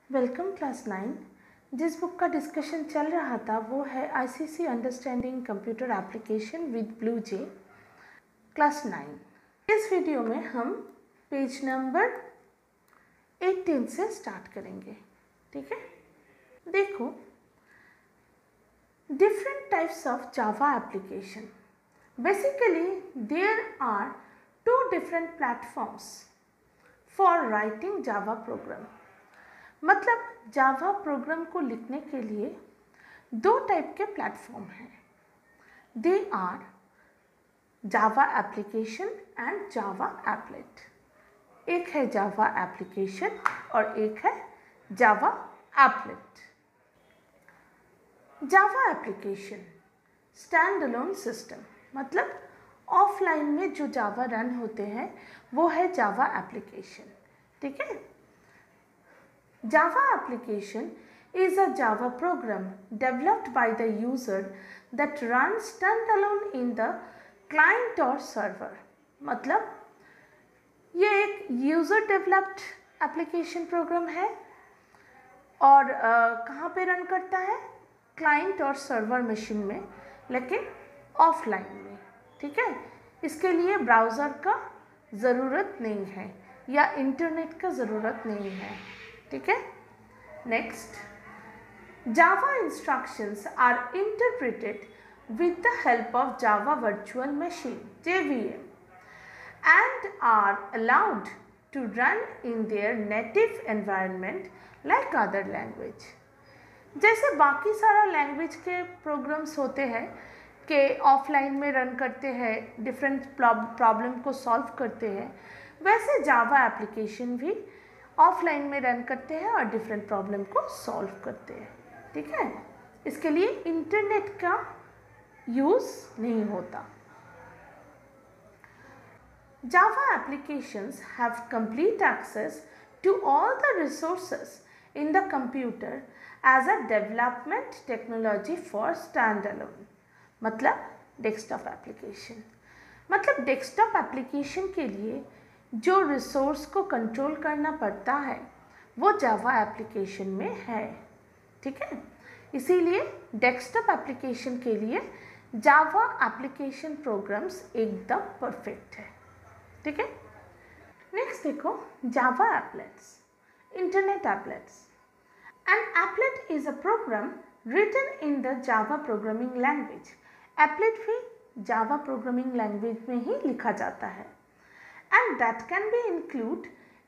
Welcome class 9। जिस book का discussion चल रहा था वो है ICC understanding computer application with blue J class 9। इस वीडियो में हम पेज नंबर 18 से स्टार्ट करेंगे। ठीक है, देखो, different types of Java application. Basically there are two different platforms for writing Java program. मतलब जावा प्रोग्राम को लिखने के लिए दो टाइप के प्लेटफॉर्म हैं। They are Java application and Java applet. एक है जावा एप्लीकेशन और एक है Java applet. Java application standalone system, मतलब ऑफलाइन में जो जावा रन होते हैं वो है जावा एप्लीकेशन। ठीक है, Java application is a Java program developed by the user that runs standalone in the client or server। मतलब ये एक यूज़र डेवलप्ड एप्लीकेशन प्रोग्राम है और कहाँ पे रन करता है? क्लाइंट और सर्वर मशीन में, लेकिन ऑफलाइन में। ठीक है, इसके लिए ब्राउज़र का ज़रूरत नहीं है या इंटरनेट का ज़रूरत नहीं है। ठीक है, next, Java instructions are interpreted with the help of Java virtual machine JVM and are allowed to run in their native environment like other language. जैसे बाकी सारा लैंग्वेज के प्रोग्राम्स होते हैं कि ऑफलाइन में रन करते हैं, डिफरेंट प्रॉब्लम को सॉल्व करते हैं, वैसे जावा एप्लीकेशन भी ऑफलाइन में रन करते हैं और डिफरेंट प्रॉब्लम को सॉल्व करते हैं। ठीक है, इसके लिए इंटरनेट का यूज़ नहीं होता। Java applications have complete access to all the resources in the computer as a development technology for stand alone. मतलब डेस्कटॉप एप्लीकेशन, मतलब डेस्कटॉप एप्लीकेशन के लिए जो रिसोर्स को कंट्रोल करना पड़ता है वो जावा एप्लीकेशन में है। ठीक है, इसीलिए डेस्कटॉप एप्लीकेशन के लिए जावा एप्लीकेशन प्रोग्राम्स एकदम परफेक्ट है। ठीक है, नेक्स्ट देखो, Java applets, internet applets. An applet is a program written in the Java programming language. Applet भी जावा प्रोग्रामिंग लैंग्वेज में ही लिखा जाता है and that can be included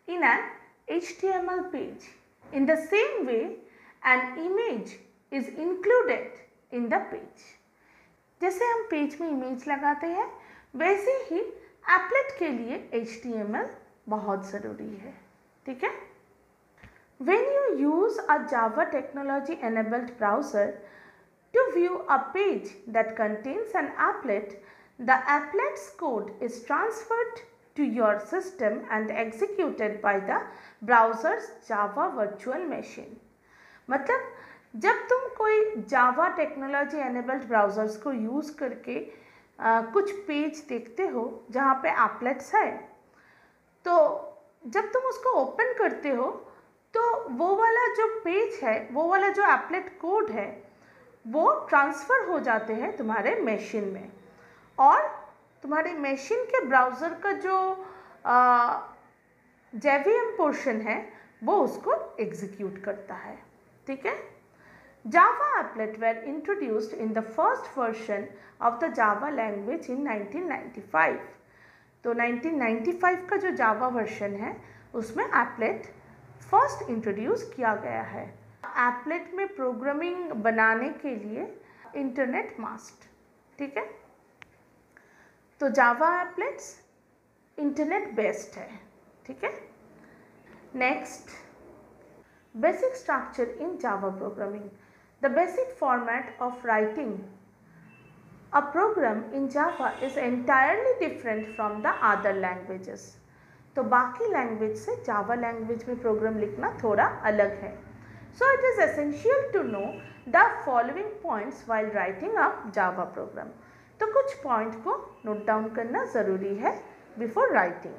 in an HTML page. In the same way, an image is included in the page. जैसे हम page में image लगाते हैं वैसे ही एप्लेट के लिए HTML बहुत ज़रूरी है। ठीक है, When you use a Java technology enabled browser to view a page that contains an applet, the applet's code is transferred to your system and executed by the browser's Java virtual machine। मतलब जब तुम कोई Java technology enabled browsers को use करके कुछ page देखते हो जहाँ पे एप्लेट्स है, तो जब तुम उसको ओपन करते हो तो वो वाला जो पेज है, वो वाला जो एप्लेट कोड है, वो ट्रांसफ़र हो जाते हैं तुम्हारे मशीन में और तुम्हारे मशीन के ब्राउज़र का जो JVM पोर्शन है वो उसको एग्जीक्यूट करता है। ठीक है, Java applet were introduced in the first version of the Java language in 1995। तो 1995 का जो जावा वर्जन है उसमें एप्लेट फर्स्ट इंट्रोड्यूस किया गया है। एप्लेट में प्रोग्रामिंग बनाने के लिए इंटरनेट मस्ट। ठीक है, तो जावा एप्लेट्स इंटरनेट बेस्ड है। ठीक है, next, basic structure in Java programming. The basic format of writing a program in Java is entirely different from the other languages. तो बाकी लैंग्वेज से जावा लैंग्वेज में प्रोग्राम लिखना थोड़ा अलग है। So it is essential to know the following points while writing a Java program. तो कुछ पॉइंट को नोट डाउन करना ज़रूरी है बिफोर राइटिंग।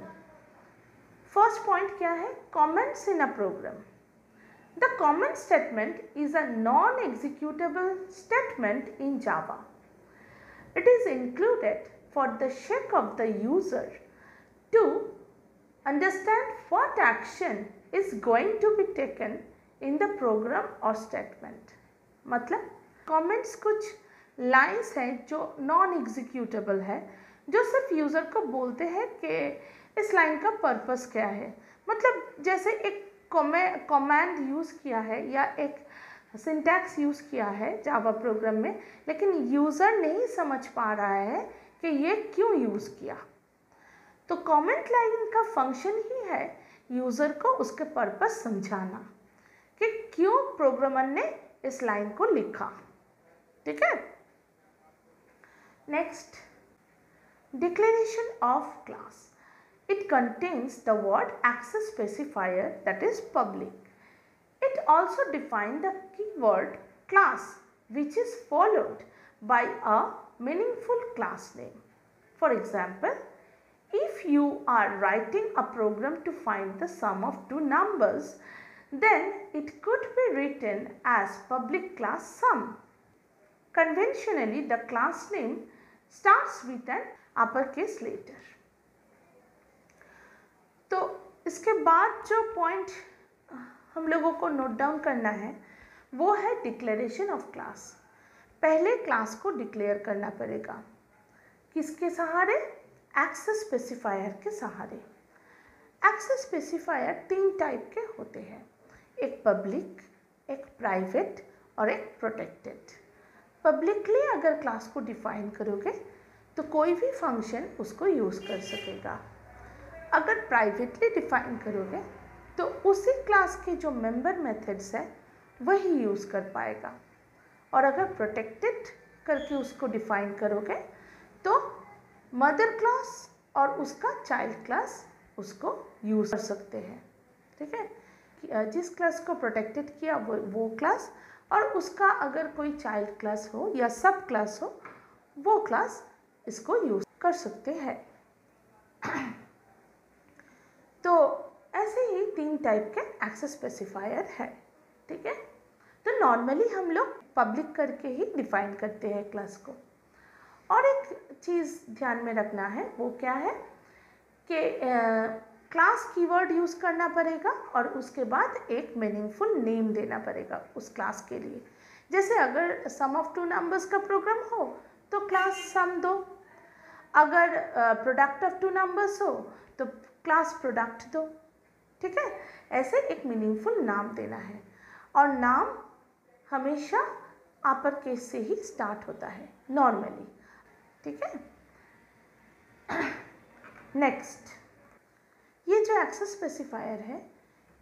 फर्स्ट पॉइंट क्या है? Comments in a program. The comment statement is a non-executable statement in Java. It is included for the sake of the user to understand what action is going to be taken in the program or statement. मतलब comments कुछ lines हैं जो non-executable है, जो सिर्फ user को बोलते हैं कि इस लाइन का पर्पस क्या है। मतलब जैसे एक कमांड यूज़ किया है या एक सिंटैक्स यूज़ किया है जावा प्रोग्राम में, लेकिन यूज़र नहीं समझ पा रहा है कि ये क्यों यूज़ किया। तो कमेंट लाइन का फंक्शन ही है यूज़र को उसके पर्पस समझाना कि क्यों प्रोग्रामर ने इस लाइन को लिखा। ठीक है। Next, declaration of class. It contains the word access specifier, that is public. It also defines the keyword class, which is followed by a meaningful class name. For example, if you are writing a program to find the sum of two numbers, then it could be written as public class sum. Conventionally, the class name starts with an uppercase letter. तो इसके बाद जो point हम लोगों को note down करना है वो है डिक्लेरेशन ऑफ क्लास. पहले क्लास को डिक्लेयर करना पड़ेगा. किसके सहारे? एक्सेस स्पेसिफायर के सहारे. एक्सेस स्पेसिफायर 3 टाइप के होते हैं, एक पब्लिक, एक प्राइवेट और एक प्रोटेक्टेड. पब्लिकली अगर क्लास को डिफाइन करोगे तो कोई भी फंक्शन उसको यूज़ कर सकेगा. अगर प्राइवेटली डिफाइन करोगे तो उसी क्लास के जो मेंबर मेथड्स है वही यूज़ कर पाएगा. और अगर प्रोटेक्टेड करके उसको डिफाइन करोगे तो मदर क्लास और उसका चाइल्ड क्लास उसको यूज़ कर सकते हैं. ठीक है. जिस क्लास को प्रोटेक्टेड किया वो क्लास, और उसका अगर कोई चाइल्ड क्लास हो या सब क्लास हो वो क्लास इसको यूज़ कर सकते हैं. तो ऐसे ही 3 टाइप के एक्सेस स्पेसिफायर है. ठीक है. तो नॉर्मली हम लोग पब्लिक करके ही डिफाइन करते हैं क्लास को. और एक चीज़ ध्यान में रखना है, वो क्या है कि क्लास कीवर्ड यूज़ करना पड़ेगा और उसके बाद एक मीनिंगफुल नेम देना पड़ेगा उस क्लास के लिए. जैसे अगर सम ऑफ 2 नंबर्स का प्रोग्राम हो तो क्लास सम दो. अगर प्रोडक्ट ऑफ 2 नंबर्स हो तो क्लास प्रोडक्ट दो. ठीक है. ऐसे एक मीनिंगफुल नाम देना है और नाम हमेशा अपर केस से ही स्टार्ट होता है नॉर्मली. ठीक है. नेक्स्ट, ये जो एक्सेस स्पेसिफायर है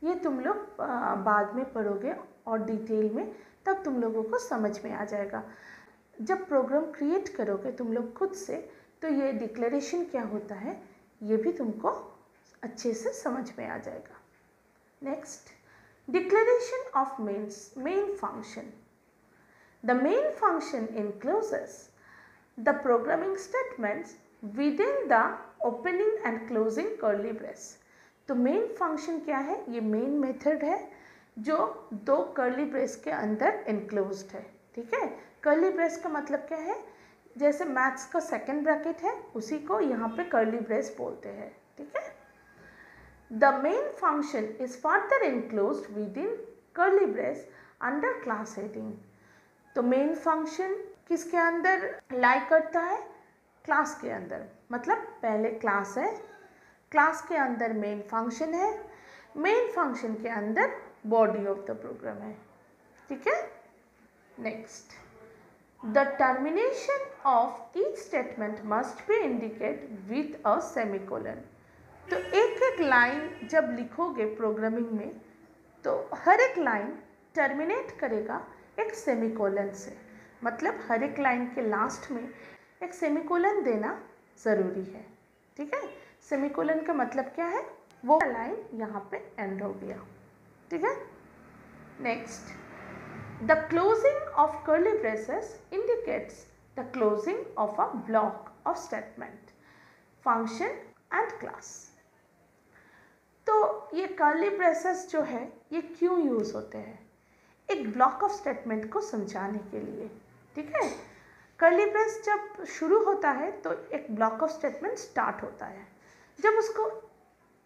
ये तुम लोग बाद में पढ़ोगे और डिटेल में, तब तुम लोगों को समझ में आ जाएगा. जब प्रोग्राम क्रिएट करोगे तुम लोग खुद से तो ये डिक्लेरेशन क्या होता है ये भी तुमको अच्छे से समझ में आ जाएगा. Next, declaration of main function. The main function includes the programming statements within the opening and closing curly brace. तो मेन फंक्शन क्या है? ये मेन मेथड है जो 2 कर्ली ब्रेस के अंदर इनक्लोज्ड है. ठीक है. कर्ली ब्रेस का मतलब क्या है? जैसे मैथ्स का सेकंड ब्रैकेट है उसी को यहाँ पे कर्ली ब्रेस बोलते हैं. ठीक है. The main function is further enclosed with in curly brace under class heading. तो मेन फंक्शन किसके अंदर लाई करता है? क्लास के अंदर. मतलब पहले क्लास है, क्लास के अंदर मेन फंक्शन है, मेन फंक्शन के अंदर बॉडी ऑफ द प्रोग्राम है. ठीक है. Next, the termination of each statement must be indicate with a semicolon. तो एक एक लाइन जब लिखोगे प्रोग्रामिंग में तो हर एक लाइन टर्मिनेट करेगा एक सेमीकोलन से. मतलब हर एक लाइन के लास्ट में एक सेमीकोलन देना ज़रूरी है. ठीक है. सेमीकोलन का मतलब क्या है? वो लाइन यहाँ पे एंड हो गया. ठीक है. Next, the closing of curly braces indicates the closing of a block of statement, function and class. तो ये कर्ली ब्रेसेस जो है ये क्यों यूज़ होते हैं? एक ब्लॉक ऑफ स्टेटमेंट को समझाने के लिए, ठीक है। कर्ली ब्रेस जब शुरू होता है तो एक ब्लॉक ऑफ स्टेटमेंट स्टार्ट होता है, जब उसको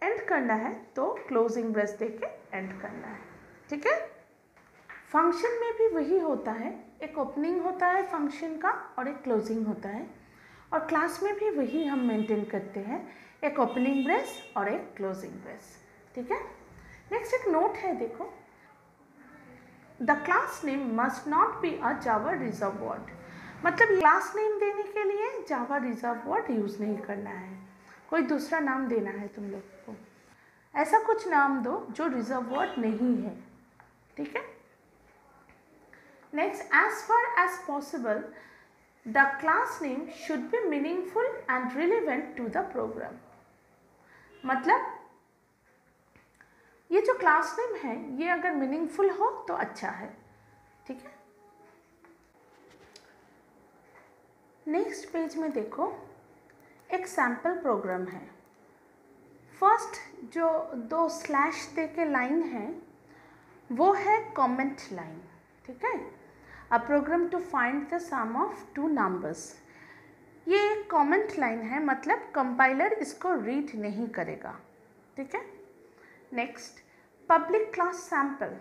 एंड करना है तो क्लोजिंग ब्रेस दे के एंड करना है, ठीक है। फंक्शन में भी वही होता है, एक ओपनिंग होता है फंक्शन का और एक क्लोजिंग होता है, और क्लास में भी वही हम मेंटेन करते हैं, एक ओपनिंग ब्रेस और एक क्लोजिंग ब्रेस, ठीक है। नेक्स्ट एक नोट है, देखो, the class name must not be a Java reserve word, मतलब क्लास नेम देने के लिए जावा रिजर्व वर्ड यूज़ नहीं करना है, कोई दूसरा नाम देना है तुम लोग को, ऐसा कुछ नाम दो जो रिजर्व वर्ड नहीं है, ठीक है। Next, as far as possible the class name should be meaningful and relevant to the program, मतलब ये जो क्लास नेम है ये अगर मीनिंगफुल हो तो अच्छा है, ठीक है। नेक्स्ट पेज में देखो, एक सैम्पल प्रोग्राम है। फर्स्ट जो 2 स्लैश दे के लाइन है वो है कमेंट लाइन, ठीक है। A program to find the sum of 2 numbers, ये एक कमेंट लाइन है, मतलब कंपाइलर इसको रीड नहीं करेगा, ठीक है। नेक्स्ट, पब्लिक क्लास सैम्पल,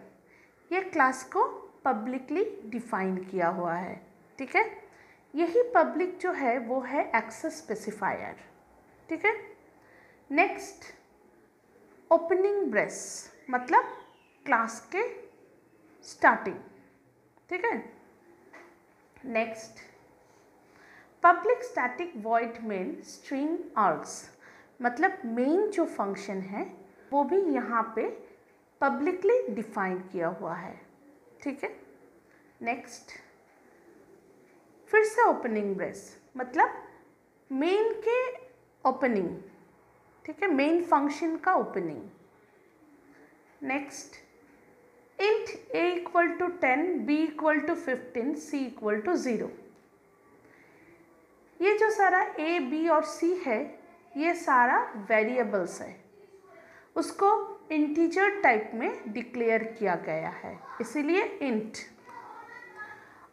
ये क्लास को पब्लिकली डिफाइन किया हुआ है, ठीक है। यही पब्लिक जो है वो है एक्सेस स्पेसिफायर, ठीक है। नेक्स्ट, ओपनिंग ब्रेस, मतलब क्लास के स्टार्टिंग, ठीक है। Next, public static void main string args, मतलब मेन जो फंक्शन है वो भी यहाँ पे पब्लिकली डिफाइन किया हुआ है, ठीक है। नेक्स्ट, फिर से ओपनिंग ब्रेस, मतलब मेन के ओपनिंग, ठीक है, मेन फंक्शन का opening. Next, int a equal to 10, b equal to 15, c equal to 0, ये जो सारा a, b और c है ये सारा वेरिएबल्स है, उसको इंटीजर टाइप में डिक्लेयर किया गया है, इसीलिए इंट,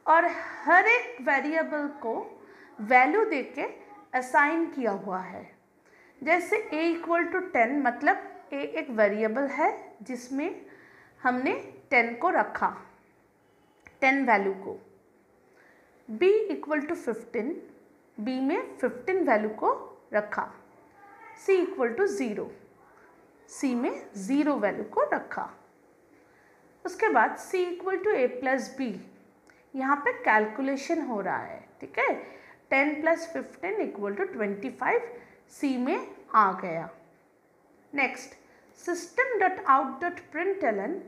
और हर एक वेरिएबल को वैल्यू देके असाइन किया हुआ है। जैसे a इक्वल टू 10, मतलब a एक वेरिएबल है जिसमें हमने 10 को रखा, 10 वैल्यू को। b इक्वल टू 15, b में 15 वैल्यू को रखा। c इक्वल टू 0, c में 0 वैल्यू को रखा। उसके बाद c equal to a plus b, यहाँ पे कैलकुलेशन हो रहा है, ठीक है। 10 प्लस 15 इक्वल टू 25, c में आ गया। Next, system dot out dot println,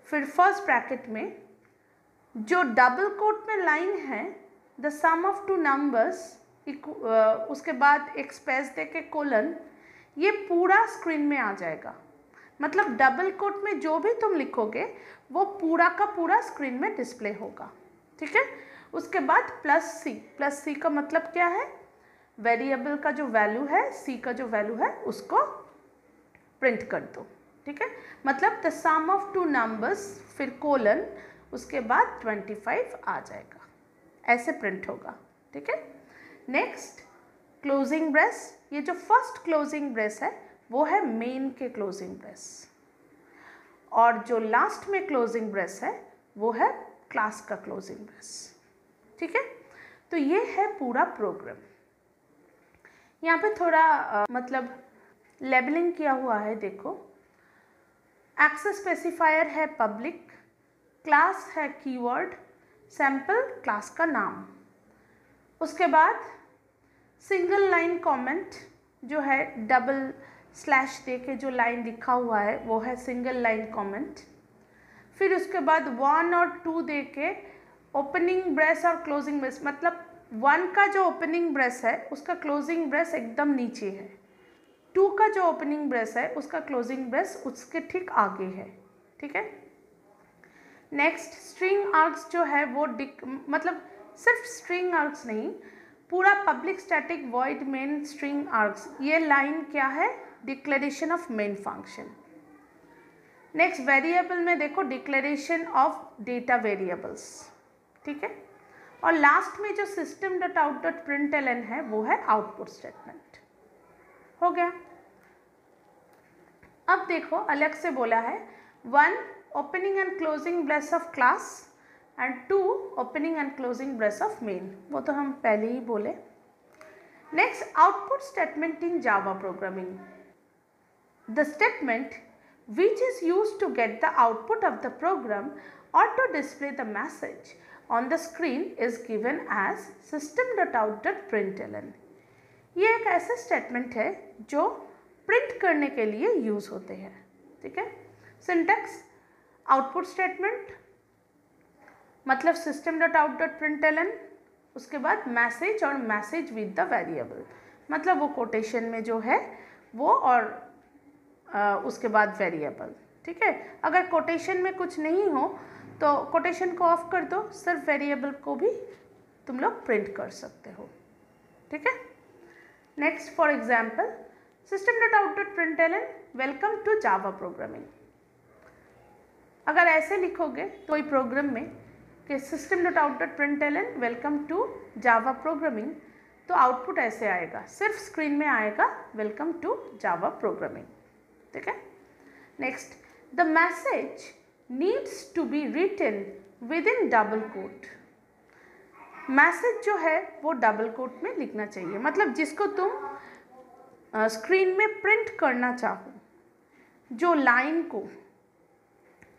फिर फर्स्ट ब्रैकेट में जो डबल कोट में लाइन है द सम ऑफ 2 नंबर्स, उसके बाद एक स्पेस दे के कोलन, ये पूरा स्क्रीन में आ जाएगा, मतलब डबल कोट में जो भी तुम लिखोगे वो पूरा का पूरा स्क्रीन में डिस्प्ले होगा, ठीक है। उसके बाद प्लस सी का मतलब क्या है, वेरिएबल का जो वैल्यू है, सी का जो वैल्यू है उसको प्रिंट कर दो, ठीक है। मतलब द सम ऑफ 2 नंबर्स, फिर कोलन, उसके बाद 25 आ जाएगा, ऐसे प्रिंट होगा, ठीक है। नेक्स्ट, क्लोजिंग ब्रेस, ये जो फर्स्ट क्लोजिंग ब्रेस है वो है मेन के क्लोजिंग ब्रेस, और जो लास्ट में क्लोजिंग ब्रेस है वो है क्लास का क्लोजिंग ब्रेस, ठीक है। तो ये है पूरा प्रोग्राम। यहाँ पे थोड़ा मतलब लेबलिंग किया हुआ है, देखो, एक्सेस स्पेसिफायर है पब्लिक, क्लास है कीवर्ड, सैम्पल क्लास का नाम, उसके बाद सिंगल लाइन कमेंट जो है डबल स्लैश दे के जो लाइन लिखा हुआ है वो है सिंगल लाइन कमेंट, फिर उसके बाद 1 और 2 दे के ओपनिंग ब्रेस और क्लोजिंग ब्रेस, मतलब 1 का जो ओपनिंग ब्रेस है उसका क्लोजिंग ब्रेस एकदम नीचे है, 2 का जो ओपनिंग ब्रेस है उसका क्लोजिंग ब्रेस उसके ठीक आगे है, ठीक है। नेक्स्ट, स्ट्रिंग आर्क्स जो है वो मतलब सिर्फ स्ट्रिंग आर्क्स नहीं, पूरा public static void main string arcs, ये लाइन क्या है, declaration of main function. Next variable में देखो डिक्लेरेशन ऑफ डेटा वेरिएबल्स, ठीक है। और लास्ट में जो system dot out dot println है वो है आउटपुट स्टेटमेंट। हो गया। अब देखो अलग से बोला है 1 opening and closing brace of class and 2 opening and closing brace of main, वो तो हम पहले ही बोले। Next output statement in Java programming, the statement which is used to get the output of the program or to display the message on the screen is given as system.out.println। ये एक ऐसे statement है जो print करने के लिए use होते हैं, ठीक है। सिंटैक्स आउटपुट स्टेटमेंट मतलब system.out.println, उसके बाद मैसेज और मैसेज विद द वेरिएबल, मतलब वो कोटेशन में जो है वो और उसके बाद वेरिएबल, ठीक है। अगर कोटेशन में कुछ नहीं हो तो कोटेशन को ऑफ कर दो, सिर्फ वेरिएबल को भी तुम लोग प्रिंट कर सकते हो, ठीक है। Next for example system.out.println welcome to Java programming. अगर ऐसे लिखोगे तो कोई प्रोग्राम में कि system.out.println welcome to Java programming, तो आउटपुट ऐसे आएगा, सिर्फ स्क्रीन में आएगा वेलकम टू जावा प्रोग्रामिंग, ठीक है। Next the message needs to be written within double quote. Message जो है वो डबल कोट में लिखना चाहिए, मतलब जिसको तुम स्क्रीन में प्रिंट करना चाहो, जो लाइन को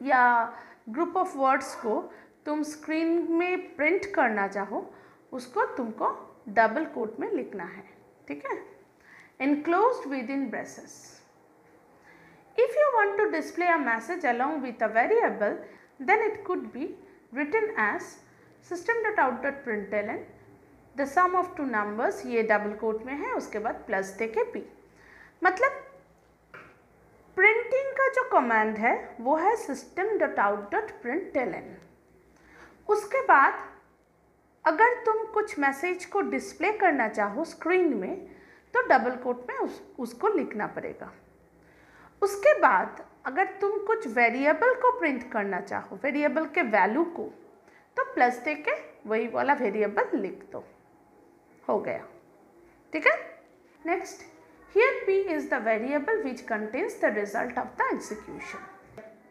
या ग्रुप ऑफ वर्ड्स को तुम स्क्रीन में प्रिंट करना चाहो उसको तुमको डबल कोट में लिखना है, ठीक है। Enclosed with in braces. If you want to display a message along with a variable, then it could be written as system.out.println the sum of two numbers, ये डबल कोट में है, उसके बाद प्लस देके p। मतलब printing का जो command है वो है system.out.println। उसके बाद अगर तुम कुछ मैसेज को डिस्प्ले करना चाहो स्क्रीन में तो डबल कोट में उसको लिखना पड़ेगा। उसके बाद अगर तुम कुछ वेरिएबल को प्रिंट करना चाहो, वेरिएबल के वैल्यू को, तो प्लस देके वही वाला वेरिएबल लिख दो, हो गया, ठीक है। Next here p is the variable which contains the result of the execution.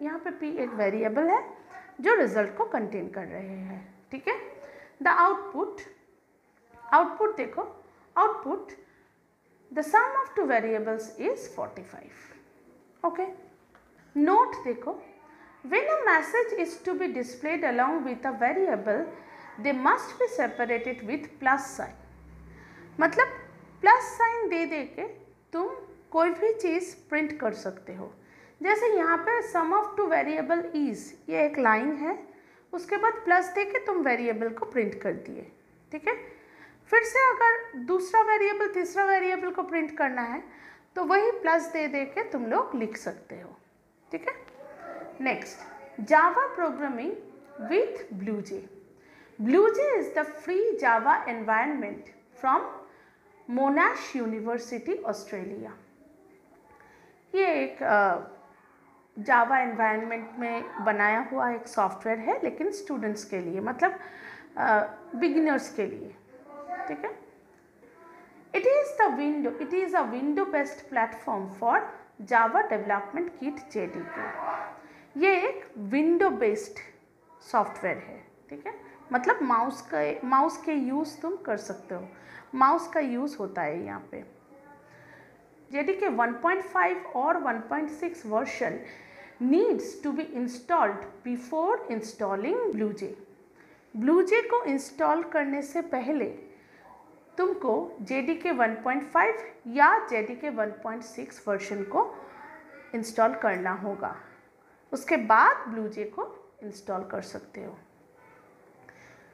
यहाँ पे p एक वेरिएबल है जो रिजल्ट को कंटेन कर रहे हैं, ठीक है। द आउटपुट, आउटपुट देखो, output the sum of two variables is 45। Okay. Note देखो, when a message is to be displayed along with a variable, they must be separated with plus sign। मतलब plus sign दे दे के तुम कोई भी चीज़ print कर सकते हो। जैसे यहाँ पे सम ऑफ टू वेरिएबल इज, ये एक लाइन है, उसके बाद प्लस दे के तुम वेरिएबल को प्रिंट कर दिए, ठीक है। फिर से अगर दूसरा वेरिएबल तीसरा वेरिएबल को प्रिंट करना है तो वही प्लस दे दे के तुम लोग लिख सकते हो, ठीक है। Next Java programming with BlueJ. BlueJ is the free Java environment from मोनाश university Australia. ये एक जावा एनवायरनमेंट में बनाया हुआ एक सॉफ्टवेयर है, लेकिन स्टूडेंट्स के लिए, मतलब बिगिनर्स के लिए, ठीक है। It is a window based platform for Java Development Kit JDK। ये एक विंडो बेस्ड सॉफ्टवेयर है, ठीक है। मतलब माउस के यूज़ तुम कर सकते हो, माउस का यूज़ होता है यहाँ पे। JDK 1.5 और 1.6 version needs to be installed before installing BlueJ. BlueJ को इंस्टॉल करने से पहले तुमको JDK 1.5 या JDK 1.6 वर्जन को इंस्टॉल करना होगा, उसके बाद ब्लूजे को इंस्टॉल कर सकते हो।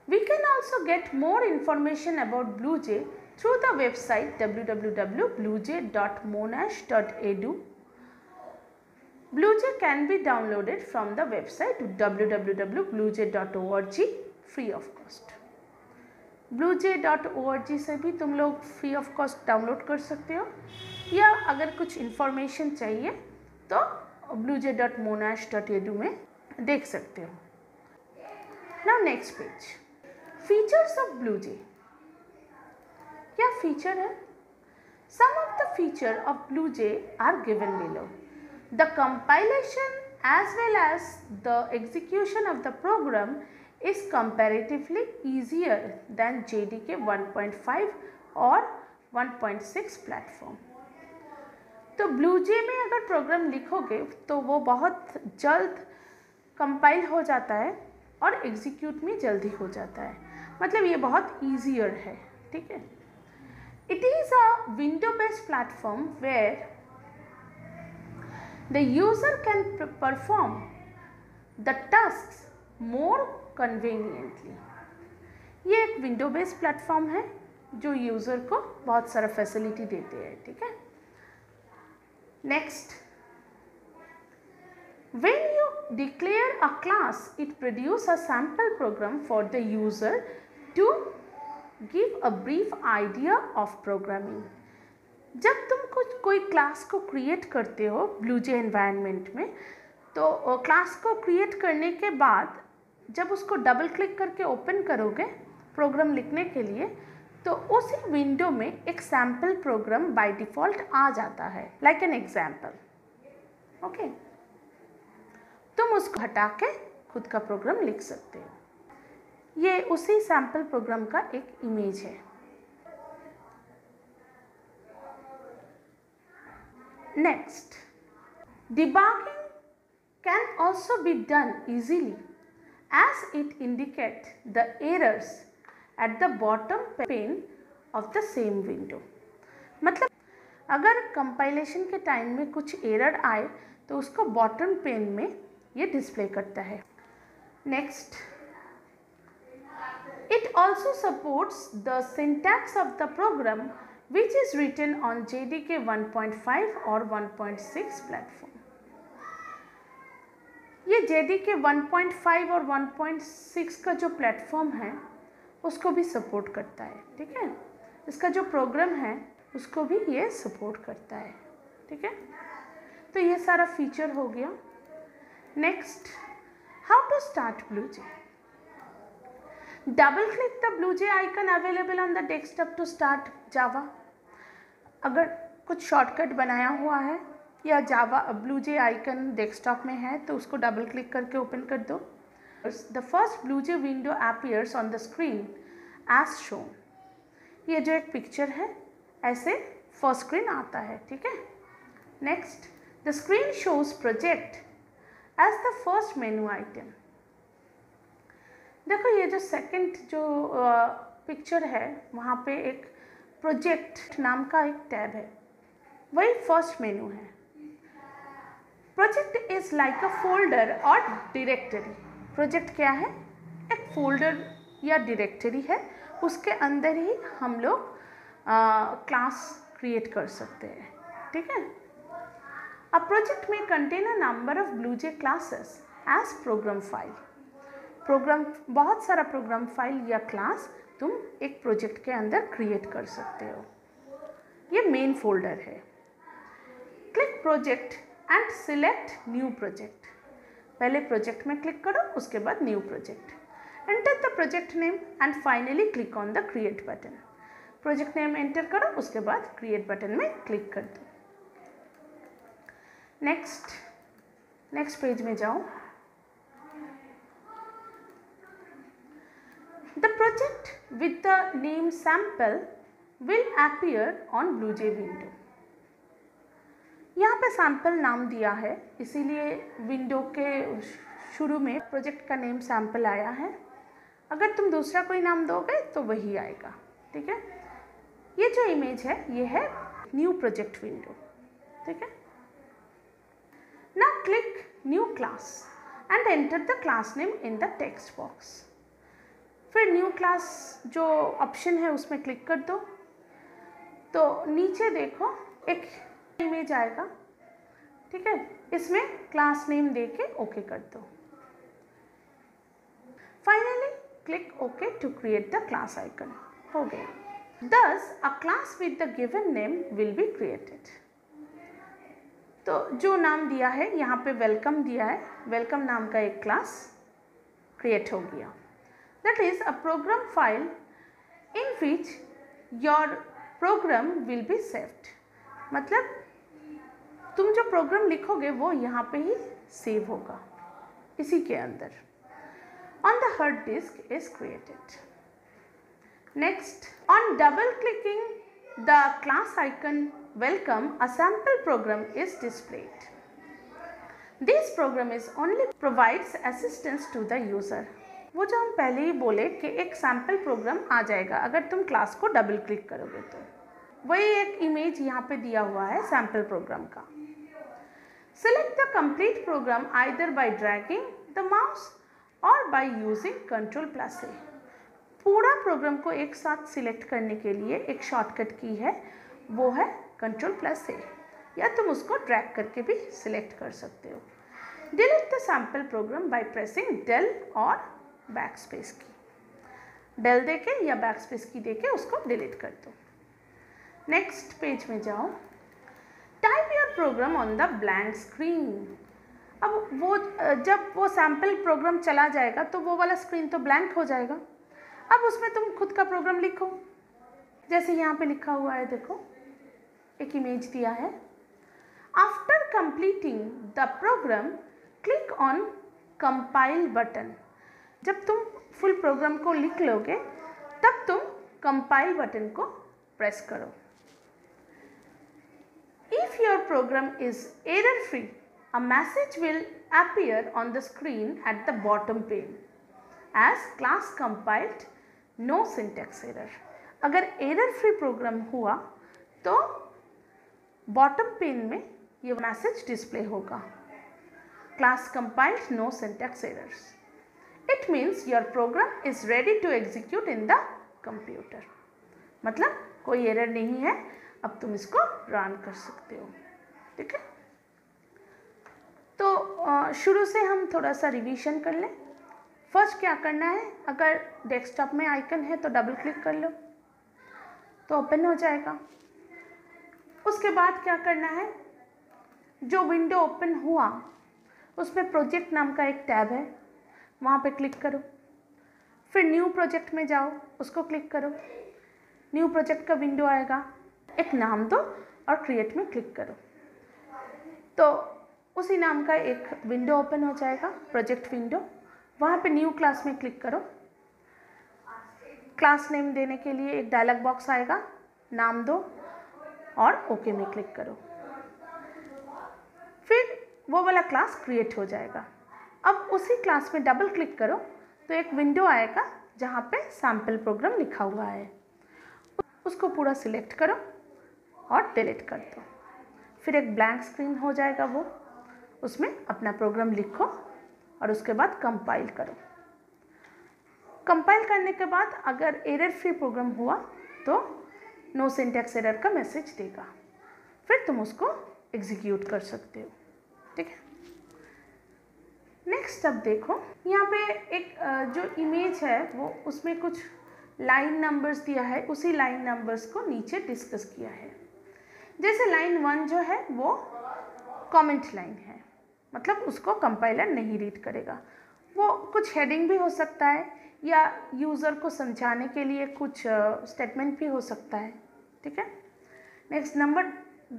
We can also get more information about BlueJ through the website www.bluej.monash.edu। BlueJ can be downloaded from the website www.bluej.org free of cost। bluej.org से भी तुम लोग फ्री ऑफ कॉस्ट डाउनलोड कर सकते हो, या अगर कुछ इन्फॉर्मेशन चाहिए तो bluej.monash.edu में देख सकते हो। Now next page, features of BlueJ. क्या फीचर है? Some of the features of BlueJ are given below. The compilation as well as the execution of the program is comparatively easier than JDK 1.5 और 1.6 platform. तो BlueJ में अगर programme लिखोगे तो वो बहुत जल्द कंपाइल हो जाता है और एग्जीक्यूट में जल्दी हो जाता है, मतलब ये बहुत ईजियर है, ठीक है। It is a window-based platform where the user can perform the tasks more conveniently. ये एक विंडो बेस्ड प्लेटफॉर्म है जो यूज़र को बहुत सारा फैसिलिटी देते हैं, ठीक है। Next, when you declare a class, it produces a sample program for the user to give a brief idea of programming. जब तुम कोई क्लास को क्रिएट करते हो BlueJ एनवायरनमेंट में, तो क्लास को क्रिएट करने के बाद जब उसको डबल क्लिक करके ओपन करोगे प्रोग्राम लिखने के लिए, तो उसी विंडो में एक सैम्पल प्रोग्राम बाय डिफ़ॉल्ट आ जाता है, लाइक एन एग्जाम्पल। ओके, तुम उसको हटा के खुद का प्रोग्राम लिख सकते हो। ये उसी सैम्पल प्रोग्राम का एक इमेज है। Next, debugging can also be done easily as it indicate the errors at the bottom pane of the same window. मतलब अगर कंपाइलेशन के टाइम में कुछ एरर आए तो उसको बॉटम पेन में ये डिस्प्ले करता है। Next, it also supports the syntax of the program which is written on JDK 1.5 और 1.6 प्लेटफॉर्म। ये JDK 1.5 और 1.6 का जो प्लेटफॉर्म है उसको भी सपोर्ट करता है, ठीक है। इसका जो प्रोग्राम है उसको भी ये सपोर्ट करता है, ठीक है। तो ये सारा फीचर हो गया। Next, how to start BlueJ। Double click the BlueJ icon available on the desktop to start Java. अगर कुछ शॉर्टकट बनाया हुआ है या जावा BlueJ आइकन डेस्कटॉप में है तो उसको डबल क्लिक करके ओपन कर दो। The first BlueJ window appears on the screen as shown. ये जो एक पिक्चर है ऐसे फर्स्ट स्क्रीन आता है, ठीक है। Next, the screen shows project as the first menu item. देखो ये जो सेकंड जो पिक्चर है वहाँ पे एक प्रोजेक्ट नाम का एक टैब है, वही फर्स्ट मेनू है। Project is like a folder और डायरेक्टरी। प्रोजेक्ट क्या है? एक फोल्डर या डायरेक्टरी है, उसके अंदर ही हम लोग क्लास क्रिएट कर सकते हैं, ठीक है। अ प्रोजेक्ट में contain a number of BlueJ classes as program file. Program, बहुत सारा प्रोग्राम फाइल या क्लास तुम एक प्रोजेक्ट के अंदर क्रिएट कर सकते हो। ये मेन फोल्डर है। Click project and select new project. पहले प्रोजेक्ट में क्लिक करो, उसके बाद new project. Enter the project name and finally click on the create button. Project name enter करो, उसके बाद क्रिएट बटन में क्लिक कर दो। नेक्स्ट पेज में जाओ। The project with the name sample will appear on BlueJ window. यहाँ पे सैम्पल नाम दिया है, इसीलिए विंडो के शुरू में प्रोजेक्ट का नेम सैम्पल आया है। अगर तुम दूसरा कोई नाम दोगे तो वही आएगा, ठीक है। ये जो इमेज है ये है न्यू प्रोजेक्ट विंडो, ठीक है। Now click new class and enter the class name in the text box. फिर न्यू क्लास जो ऑप्शन है उसमें क्लिक कर दो, तो नीचे देखो एक इमेज आएगा, ठीक है। इसमें क्लास नेम दे के ओके कर दो। Finally click okay to create the class icon. हो गया। Thus, a class with the given name will be created. तो जो नाम दिया है यहाँ पे वेलकम दिया है, वेलकम नाम का एक क्लास क्रिएट हो गया। That is a program file in which your program will be saved. मतलब तुम जो प्रोग्राम लिखोगे वो यहाँ पे ही सेव होगा, इसी के अंदर। On the hard disk is created. Next, on double clicking the class icon welcome, a sample program is displayed. This program is only provides assistance to the user. वो जो हम पहले ही बोले कि एक सैम्पल प्रोग्राम आ जाएगा अगर तुम क्लास को डबल क्लिक करोगे, तो वही एक इमेज यहाँ पे दिया हुआ है सैम्पल प्रोग्राम का। Select the complete program either by dragging the mouse or by using Ctrl+A. पूरा प्रोग्राम को एक साथ सिलेक्ट करने के लिए एक शॉर्टकट की है, वो है Ctrl+A, या तुम उसको ड्रैग करके भी सिलेक्ट कर सकते हो। Delete the sample program by pressing del और बैकस्पेस की। डेल देके या बैकस्पेस की देके उसको डिलीट कर दो। नेक्स्ट पेज में जाओ। Type your program on the blank screen. अब वो जब वो सैम्पल प्रोग्राम चला जाएगा तो वो वाला स्क्रीन तो ब्लैंक हो जाएगा। अब उसमें तुम खुद का प्रोग्राम लिखो, जैसे यहाँ पे लिखा हुआ है, देखो एक इमेज दिया है। After completing the program click on compile button. जब तुम फुल प्रोग्राम को लिख लोगे तब तुम कंपाइल बटन को प्रेस करो। If your program is error free, a message will appear on the screen at the bottom pane as class compiled, no syntax error. अगर एरर फ्री प्रोग्राम हुआ तो बॉटम पेन में ये message display होगा, class compiled, no syntax errors. It means your program is ready to execute in the computer. मतलब कोई error नहीं है, अब तुम इसको रन कर सकते हो। ठीक है, तो शुरू से हम थोड़ा सा रिवीजन कर लें। फर्स्ट क्या करना है, अगर डेस्कटॉप में आइकन है तो डबल क्लिक कर लो तो ओपन हो जाएगा। उसके बाद क्या करना है, जो विंडो ओपन हुआ उसमें प्रोजेक्ट नाम का एक टैब है, वहाँ पे क्लिक करो। फिर न्यू प्रोजेक्ट में जाओ, उसको क्लिक करो। न्यू प्रोजेक्ट का विंडो आएगा, एक नाम दो और क्रिएट में क्लिक करो, तो उसी नाम का एक विंडो ओपन हो जाएगा, प्रोजेक्ट विंडो। वहाँ पे न्यू क्लास में क्लिक करो। क्लास नेम देने के लिए एक डायलॉग बॉक्स आएगा, नाम दो और ओके में क्लिक करो। फिर वो वाला क्लास क्रिएट हो जाएगा। अब उसी क्लास में डबल क्लिक करो तो एक विंडो आएगा जहाँ पे सैम्पल प्रोग्राम लिखा हुआ है, उसको पूरा सिलेक्ट करो और डिलीट कर दो। फिर एक ब्लैंक स्क्रीन हो जाएगा, वो उसमें अपना प्रोग्राम लिखो और उसके बाद कंपाइल करो। कंपाइल करने के बाद अगर एरर फ्री प्रोग्राम हुआ तो नो सिंटैक्स एरर का मैसेज देगा, फिर तुम उसको एग्जीक्यूट कर सकते हो। ठीक है, नेक्स्ट अब देखो, यहाँ पे एक जो इमेज है वो उसमें कुछ लाइन नंबर्स दिया है, उसी लाइन नंबर्स को नीचे डिस्कस किया है। जैसे लाइन 1 जो है वो कमेंट लाइन है, मतलब उसको कंपाइलर नहीं रीड करेगा। वो कुछ हेडिंग भी हो सकता है या यूज़र को समझाने के लिए कुछ स्टेटमेंट भी हो सकता है। ठीक है, नेक्स्ट नंबर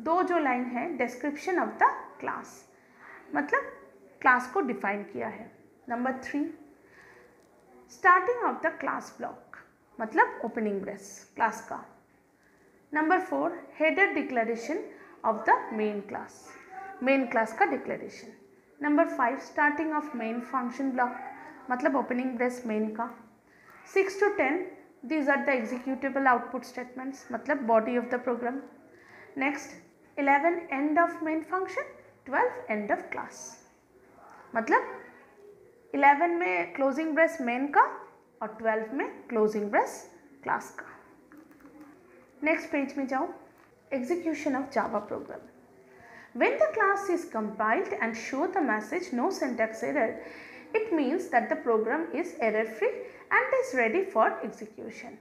2 जो लाइन है, डिस्क्रिप्शन ऑफ द क्लास, मतलब क्लास को डिफाइन किया है। Number 3 starting of the class block, मतलब ओपनिंग ब्रेस क्लास का। Number 4 header declaration of the main class, main class का declaration. Number 5 starting of main function block, मतलब opening brace main का। 6 to 10 these are the executable output statements, मतलब body of the program. Next 11 end of main function, 12 end of class, मतलब 11 में closing brace main का और 12 में closing brace class का। Next page में जाओ, execution of Java program. When the class is compiled and show the message no syntax error, it means that the program is error free and is ready for execution.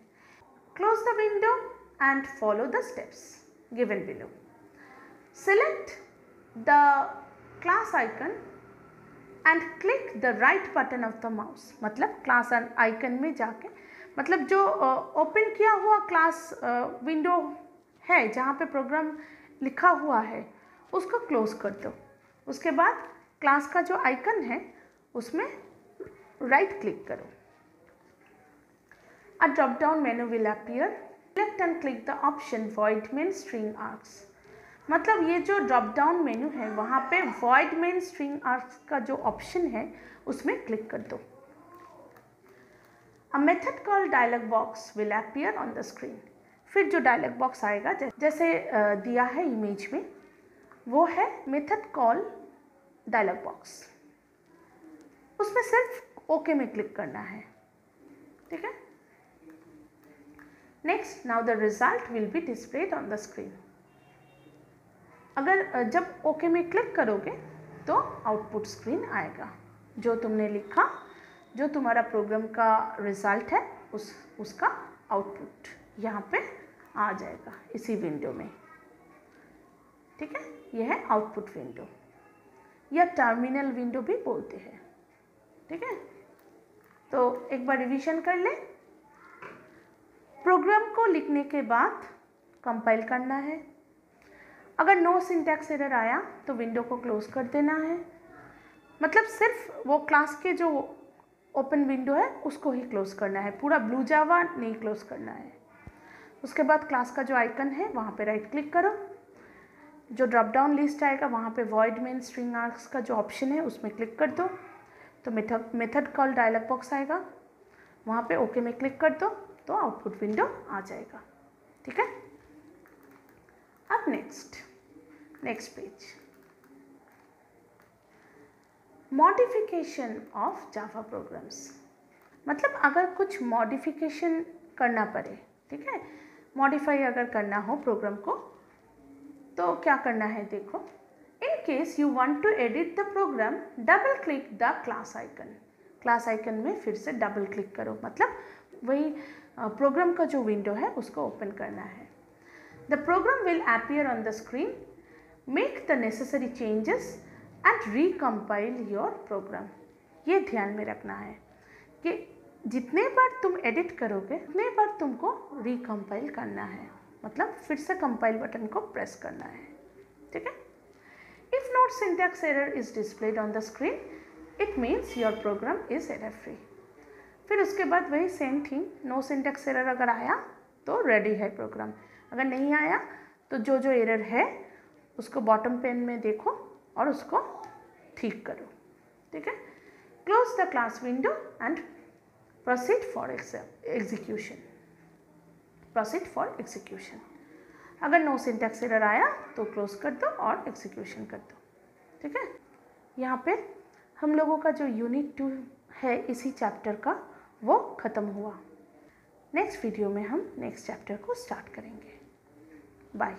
Close the window and follow the steps given below. Select the class icon and click the right button of the mouse। मतलब class icon में जाके, मतलब जो open किया हुआ class window है जहाँ पे प्रोग्राम लिखा हुआ है उसको क्लोज कर दो। उसके बाद क्लास का जो आइकन है उसमें राइट क्लिक करो। A drop down menu will appear, select and click the option void main string args। मतलब ये जो ड्रॉप डाउन मेन्यू है वहाँ पे void main string args का जो ऑप्शन है उसमें क्लिक कर दो। A method called dialog box will appear on the screen। फिर जो डायलॉग बॉक्स आएगा जैसे दिया है इमेज में, वो है मेथड कॉल डायलॉग बॉक्स। उसमें सिर्फ ओके में क्लिक करना है, ठीक है। Next, now the result will be displayed on the screen. अगर जब ओके में क्लिक करोगे तो आउटपुट स्क्रीन आएगा। जो तुमने लिखा, जो तुम्हारा प्रोग्राम का रिजल्ट है उसका आउटपुट यहाँ पे आ जाएगा इसी विंडो में, ठीक है। यह है आउटपुट विंडो या टर्मिनल विंडो भी बोलते हैं, ठीक है। तो एक बार रिवीजन कर ले। प्रोग्राम को लिखने के बाद कंपाइल करना है। अगर नो सिंटैक्स एरर आया तो विंडो को क्लोज कर देना है। मतलब सिर्फ वो क्लास के जो ओपन विंडो है उसको ही क्लोज करना है, पूरा ब्लू जावा नहीं क्लोज करना है। उसके बाद क्लास का जो आइकन है वहाँ पे राइट क्लिक करो। जो ड्रॉप डाउन लिस्ट आएगा वहाँ पे void main string args का जो ऑप्शन है उसमें क्लिक कर दो। तो मेथड कॉल डायलॉग बॉक्स आएगा, वहाँ पे ओके में क्लिक कर दो तो आउटपुट विंडो आ जाएगा, ठीक है। अब next page, modification of Java programmes. मतलब अगर कुछ मॉडिफिकेशन करना पड़े, ठीक है, मॉडिफाई अगर करना हो प्रोग्राम को तो क्या करना है देखो। In case you want to edit the program, double click the class icon. Class icon में फिर से डबल क्लिक करो, मतलब वही प्रोग्राम का जो विंडो है उसको ओपन करना है। The program will appear on the screen, make the necessary changes and recompile your program. ये ध्यान में रखना है कि जितने बार तुम एडिट करोगे उतने बार तुमको रिकम्पाइल करना है, मतलब फिर से कंपाइल बटन को प्रेस करना है, ठीक है। If not syntax error is displayed on the screen, it means your program is error free. फिर उसके बाद वही same thing, no syntax error अगर आया तो रेडी है प्रोग्राम, अगर नहीं आया तो जो एरर है उसको बॉटम पेन में देखो और उसको ठीक करो, ठीक है। Close the class window and proceed for execution. अगर नो सिंटैक्स एरर आया तो क्लोज कर दो और एग्जीक्यूशन कर दो, ठीक है। यहाँ पे हम लोगों का जो यूनिट 2 है इसी चैप्टर का वो ख़त्म हुआ। नेक्स्ट वीडियो में हम नेक्स्ट चैप्टर को स्टार्ट करेंगे। बाय।